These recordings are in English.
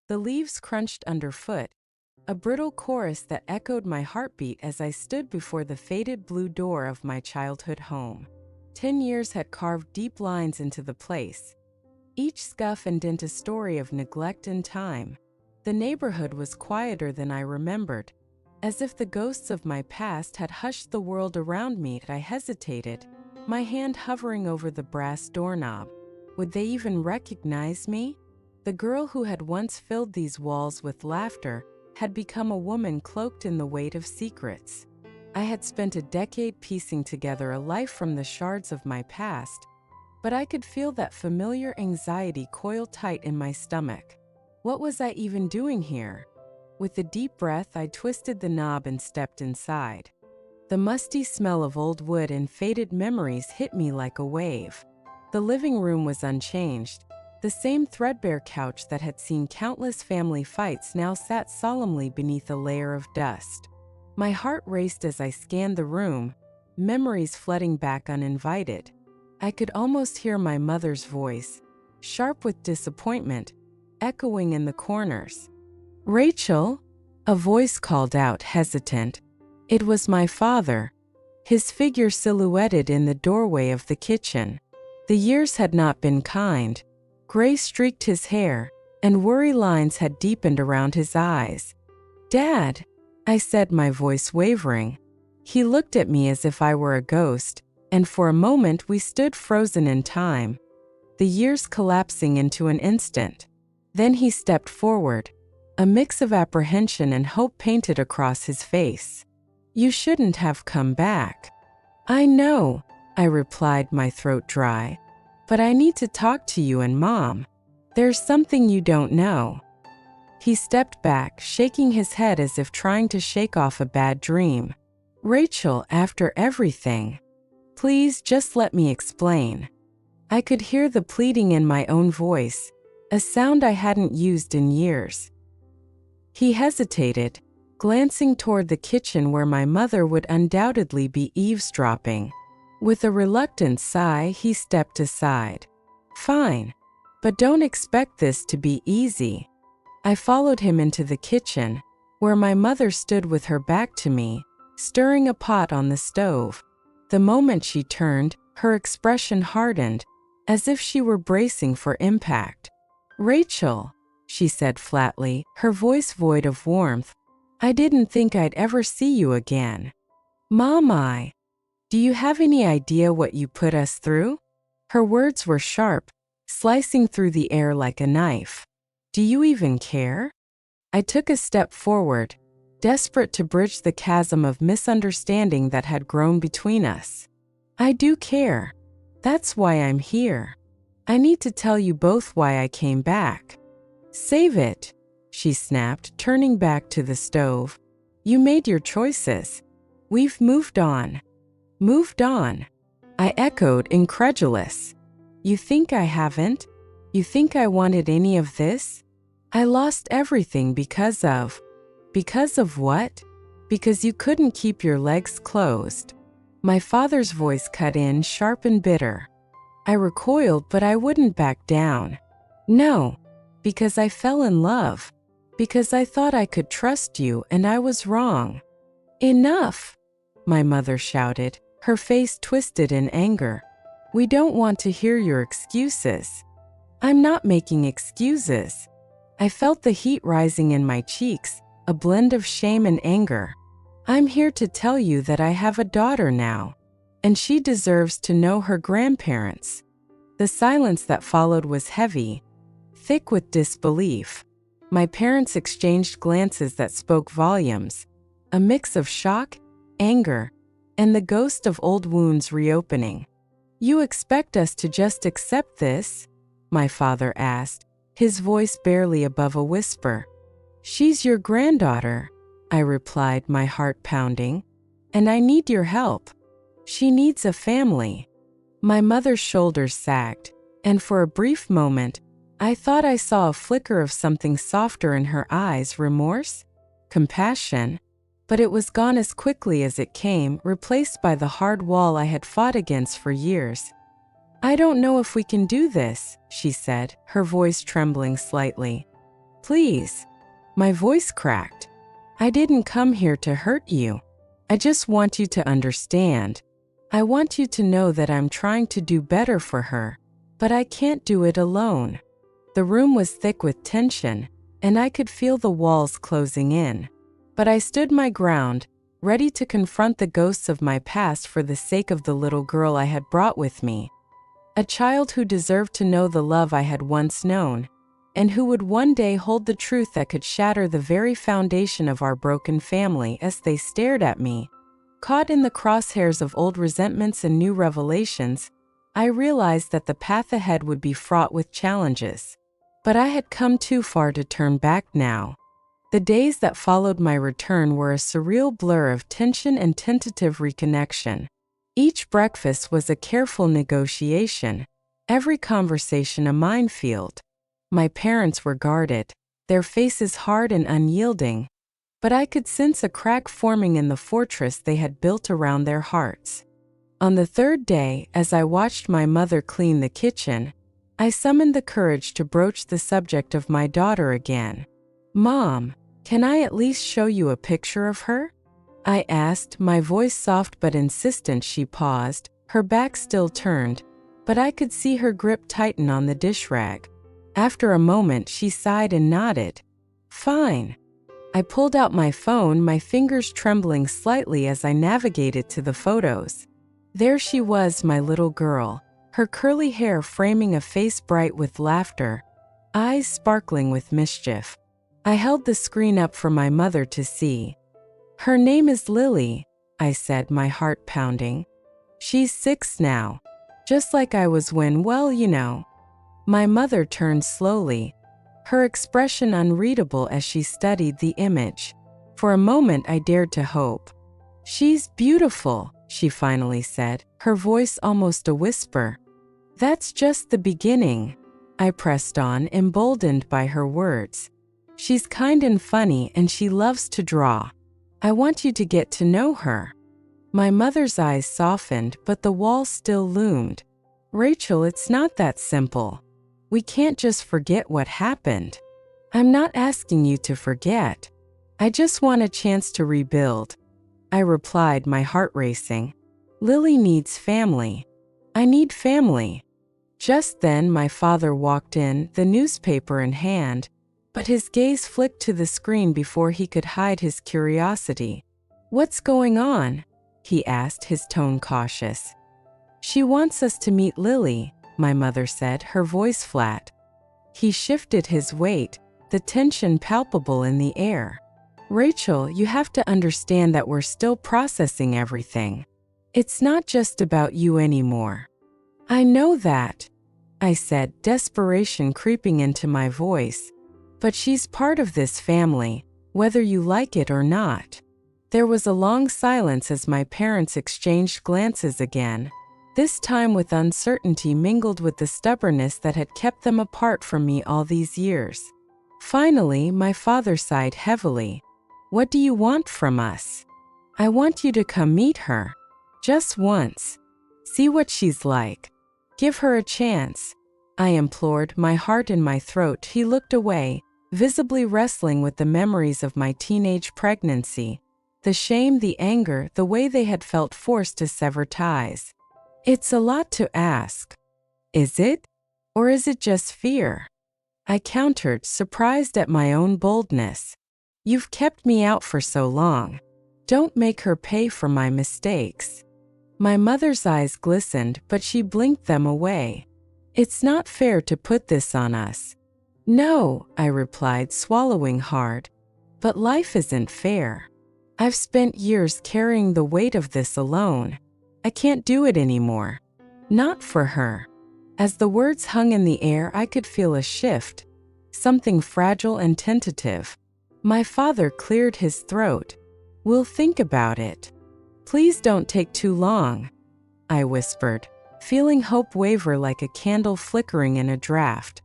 The leaves crunched underfoot, a brittle chorus that echoed my heartbeat as I stood before the faded blue door of my childhood home. 10 years had carved deep lines into the place, each scuff and dent a story of neglect and time. The neighborhood was quieter than I remembered, as if the ghosts of my past had hushed the world around me. I hesitated, my hand hovering over the brass doorknob. Would they even recognize me? The girl who had once filled these walls with laughter had become a woman cloaked in the weight of secrets. I had spent a decade piecing together a life from the shards of my past, but I could feel that familiar anxiety coil tight in my stomach. What was I even doing here? With a deep breath, I twisted the knob and stepped inside. The musty smell of old wood and faded memories hit me like a wave. The living room was unchanged. The same threadbare couch that had seen countless family fights now sat solemnly beneath a layer of dust. My heart raced as I scanned the room, memories flooding back uninvited. I could almost hear my mother's voice, sharp with disappointment, echoing in the corners. "Rachel?" A voice called out, hesitant. It was my father, his figure silhouetted in the doorway of the kitchen. The years had not been kind. Gray streaked his hair, and worry lines had deepened around his eyes. "Dad," I said, my voice wavering. He looked at me as if I were a ghost, and for a moment we stood frozen in time, the years collapsing into an instant. Then he stepped forward, a mix of apprehension and hope painted across his face. "You shouldn't have come back." "I know," I replied, my throat dry. "But I need to talk to you and Mom. There's something you don't know." He stepped back, shaking his head as if trying to shake off a bad dream. "Rachel, after everything, please just let me explain." I could hear the pleading in my own voice, a sound I hadn't used in years. He hesitated, glancing toward the kitchen where my mother would undoubtedly be eavesdropping. With a reluctant sigh, he stepped aside. "Fine, but don't expect this to be easy." I followed him into the kitchen, where my mother stood with her back to me, stirring a pot on the stove. The moment she turned, her expression hardened, as if she were bracing for impact. "Rachel," she said flatly, her voice void of warmth, "I didn't think I'd ever see you again." "Mom, do you have any idea what you put us through?" Her words were sharp, slicing through the air like a knife. "Do you even care?" I took a step forward, desperate to bridge the chasm of misunderstanding that had grown between us. "I do care. That's why I'm here. I need to tell you both why I came back." "Save it," she snapped, turning back to the stove. "You made your choices. We've moved on." "Moved on?" I echoed, incredulous. "You think I haven't? You think I wanted any of this? I lost everything because of..." "Because of what?" "Because you couldn't keep your legs closed." My father's voice cut in, sharp and bitter. I recoiled, but I wouldn't back down. "No, because I fell in love. Because I thought I could trust you, and I was wrong." "Enough!" my mother shouted, her face twisted in anger. "We don't want to hear your excuses." "I'm not making excuses." I felt the heat rising in my cheeks, a blend of shame and anger. "I'm here to tell you that I have a daughter now, and she deserves to know her grandparents." The silence that followed was heavy, thick with disbelief. My parents exchanged glances that spoke volumes, a mix of shock, anger, and the ghost of old wounds reopening. "You expect us to just accept this?" my father asked, his voice barely above a whisper. "She's your granddaughter," I replied, my heart pounding, "and I need your help. She needs a family." My mother's shoulders sagged, and for a brief moment, I thought I saw a flicker of something softer in her eyes, remorse, compassion, but it was gone as quickly as it came, replaced by the hard wall I had fought against for years. "I don't know if we can do this," she said, her voice trembling slightly. Please. My voice cracked. I didn't come here to hurt you. I just want you to understand. I want you to know that I'm trying to do better for her, but I can't do it alone. The room was thick with tension, and I could feel the walls closing in. But I stood my ground, ready to confront the ghosts of my past for the sake of the little girl I had brought with me. A child who deserved to know the love I had once known, and who would one day hold the truth that could shatter the very foundation of our broken family. As they stared at me, caught in the crosshairs of old resentments and new revelations, I realized that the path ahead would be fraught with challenges. But I had come too far to turn back now. The days that followed my return were a surreal blur of tension and tentative reconnection. Each breakfast was a careful negotiation, every conversation a minefield. My parents were guarded, their faces hard and unyielding, but I could sense a crack forming in the fortress they had built around their hearts. On the third day, as I watched my mother clean the kitchen, I summoned the courage to broach the subject of my daughter again. "Mom, can I at least show you a picture of her?" I asked, my voice soft but insistent. She paused, her back still turned, but I could see her grip tighten on the dish rag. After a moment, she sighed and nodded. "Fine." I pulled out my phone, my fingers trembling slightly as I navigated to the photos. There she was, my little girl, her curly hair framing a face bright with laughter, eyes sparkling with mischief. I held the screen up for my mother to see. "Her name is Lily," I said, my heart pounding. "She's 6 now, just like I was when, well, you know." My mother turned slowly, her expression unreadable as she studied the image. For a moment I dared to hope. "She's beautiful," she finally said, her voice almost a whisper. "That's just the beginning," I pressed on, emboldened by her words. "She's kind and funny, and she loves to draw. I want you to get to know her." My mother's eyes softened, but the wall still loomed. "Rachel, it's not that simple. We can't just forget what happened." "I'm not asking you to forget. I just want a chance to rebuild," I replied, my heart racing. "Lily needs family. I need family." Just then my father walked in, the newspaper in hand, but his gaze flicked to the screen before he could hide his curiosity. "What's going on?" he asked, his tone cautious. "She wants us to meet Lily," my mother said, her voice flat. He shifted his weight, the tension palpable in the air. "Rachel, you have to understand that we're still processing everything. It's not just about you anymore." "I know that," I said, desperation creeping into my voice. "But she's part of this family, whether you like it or not." There was a long silence as my parents exchanged glances again, this time with uncertainty mingled with the stubbornness that had kept them apart from me all these years. Finally, my father sighed heavily. "What do you want from us?" "I want you to come meet her. Just once. See what she's like. Give her a chance," I implored, my heart in my throat. He looked away, visibly wrestling with the memories of my teenage pregnancy, the shame, the anger, the way they had felt forced to sever ties. "It's a lot to ask." "Is it? Or is it just fear?" I countered, surprised at my own boldness. "You've kept me out for so long. Don't make her pay for my mistakes." My mother's eyes glistened, but she blinked them away. "It's not fair to put this on us." "No," I replied, swallowing hard. "But life isn't fair. I've spent years carrying the weight of this alone. I can't do it anymore. Not for her." As the words hung in the air, I could feel a shift, something fragile and tentative. My father cleared his throat. "We'll think about it. Please don't take too long," I whispered, feeling hope waver like a candle flickering in a draft.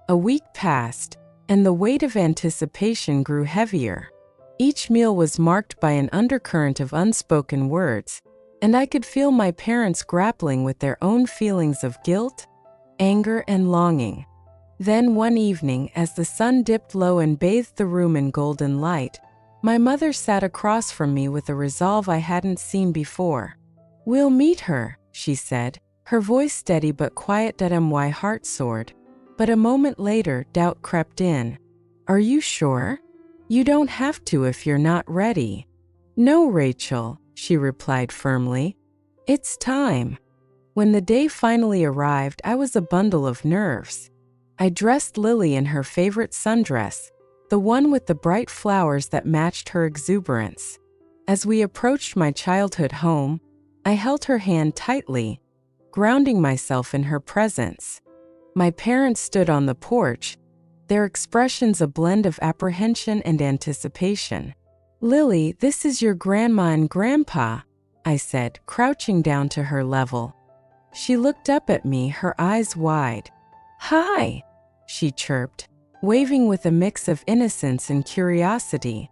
A week passed, and the weight of anticipation grew heavier. Each meal was marked by an undercurrent of unspoken words, and I could feel my parents grappling with their own feelings of guilt, anger, and longing. Then one evening, as the sun dipped low and bathed the room in golden light, my mother sat across from me with a resolve I hadn't seen before. "We'll meet her," she said, her voice steady but quiet. My heart soared. But a moment later, doubt crept in. "Are you sure? You don't have to if you're not ready." "No, Rachel," she replied firmly. "It's time." When the day finally arrived, I was a bundle of nerves. I dressed Lily in her favorite sundress, the one with the bright flowers that matched her exuberance. As we approached my childhood home, I held her hand tightly, grounding myself in her presence. My parents stood on the porch, their expressions a blend of apprehension and anticipation. "Lily, this is your grandma and grandpa," I said, crouching down to her level. She looked up at me, her eyes wide. "Hi," she chirped, waving with a mix of innocence and curiosity.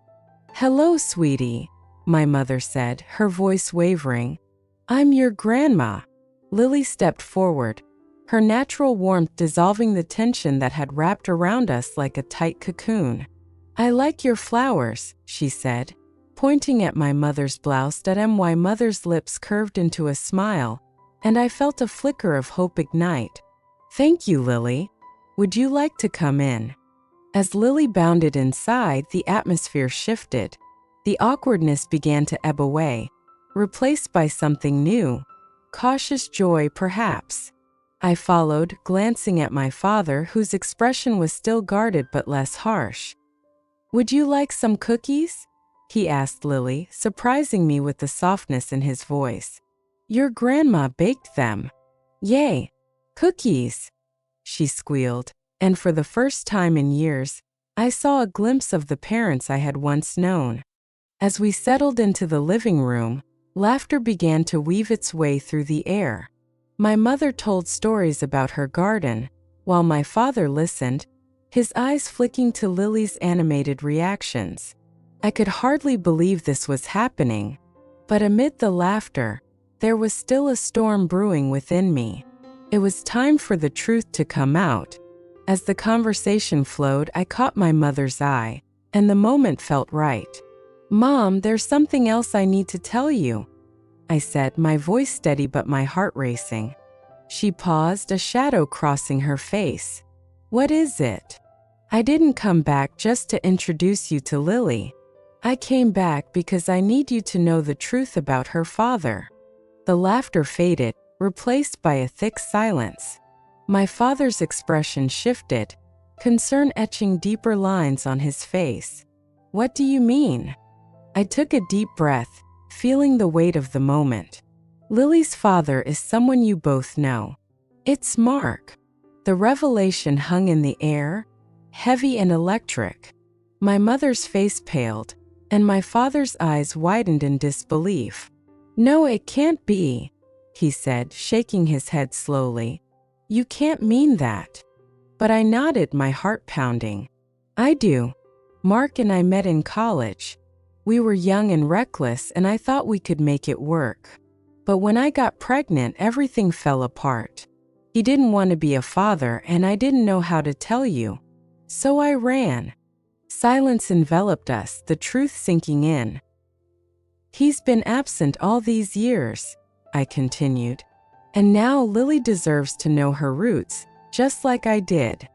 "Hello, sweetie," my mother said, her voice wavering. "I'm your grandma." Lily stepped forward, her natural warmth dissolving the tension that had wrapped around us like a tight cocoon. "I like your flowers," she said, pointing at my mother's blouse. My mother's lips curved into a smile, and I felt a flicker of hope ignite. "Thank you, Lily. Would you like to come in?" As Lily bounded inside, the atmosphere shifted. The awkwardness began to ebb away, replaced by something new. Cautious joy, perhaps. I followed, glancing at my father, whose expression was still guarded but less harsh. "Would you like some cookies?" he asked Lily, surprising me with the softness in his voice. "Your grandma baked them." "Yay, cookies," she squealed, and for the first time in years, I saw a glimpse of the parents I had once known. As we settled into the living room, laughter began to weave its way through the air. My mother told stories about her garden, while my father listened, his eyes flicking to Lily's animated reactions. I could hardly believe this was happening, but amid the laughter, there was still a storm brewing within me. It was time for the truth to come out. As the conversation flowed, I caught my mother's eye, and the moment felt right. "Mom, there's something else I need to tell you," I said, my voice steady but my heart racing. She paused, a shadow crossing her face. "What is it?" "I didn't come back just to introduce you to Lily. I came back because I need you to know the truth about her father." The laughter faded, replaced by a thick silence. My father's expression shifted, concern etching deeper lines on his face. "What do you mean?" I took a deep breath, feeling the weight of the moment. "Lily's father is someone you both know. It's Mark." The revelation hung in the air, heavy and electric. My mother's face paled, and my father's eyes widened in disbelief. "No, it can't be," he said, shaking his head slowly. "You can't mean that." But I nodded, my heart pounding. "I do. Mark and I met in college. We were young and reckless, and I thought we could make it work. But when I got pregnant, everything fell apart. He didn't want to be a father, and I didn't know how to tell you. So I ran." Silence enveloped us, the truth sinking in. "He's been absent all these years," I continued. "And now Lily deserves to know her roots, just like I did."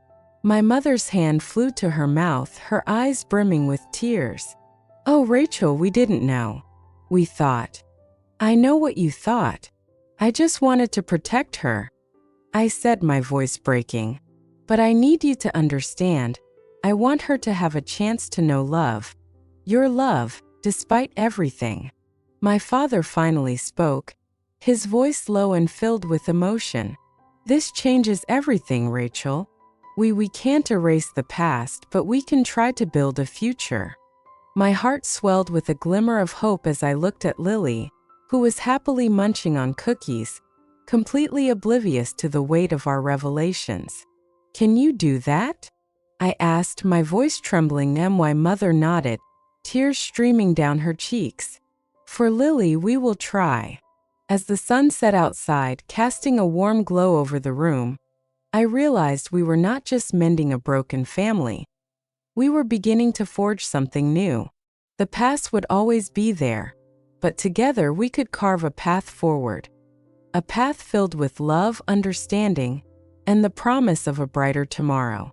My mother's hand flew to her mouth, her eyes brimming with tears. "Oh, Rachel, we didn't know. We thought." "I know what you thought. I just wanted to protect her," I said, my voice breaking. "But I need you to understand. I want her to have a chance to know love. Your love, despite everything." My father finally spoke, his voice low and filled with emotion. "This changes everything, Rachel. We can't erase the past, but we can try to build a future." My heart swelled with a glimmer of hope as I looked at Lily, who was happily munching on cookies, completely oblivious to the weight of our revelations. "Can you do that?" I asked, my voice trembling. My mother nodded, tears streaming down her cheeks. "For Lily, we will try." As the sun set outside, casting a warm glow over the room, I realized we were not just mending a broken family. We were beginning to forge something new. The past would always be there, but together we could carve a path forward. A path filled with love, understanding, and the promise of a brighter tomorrow.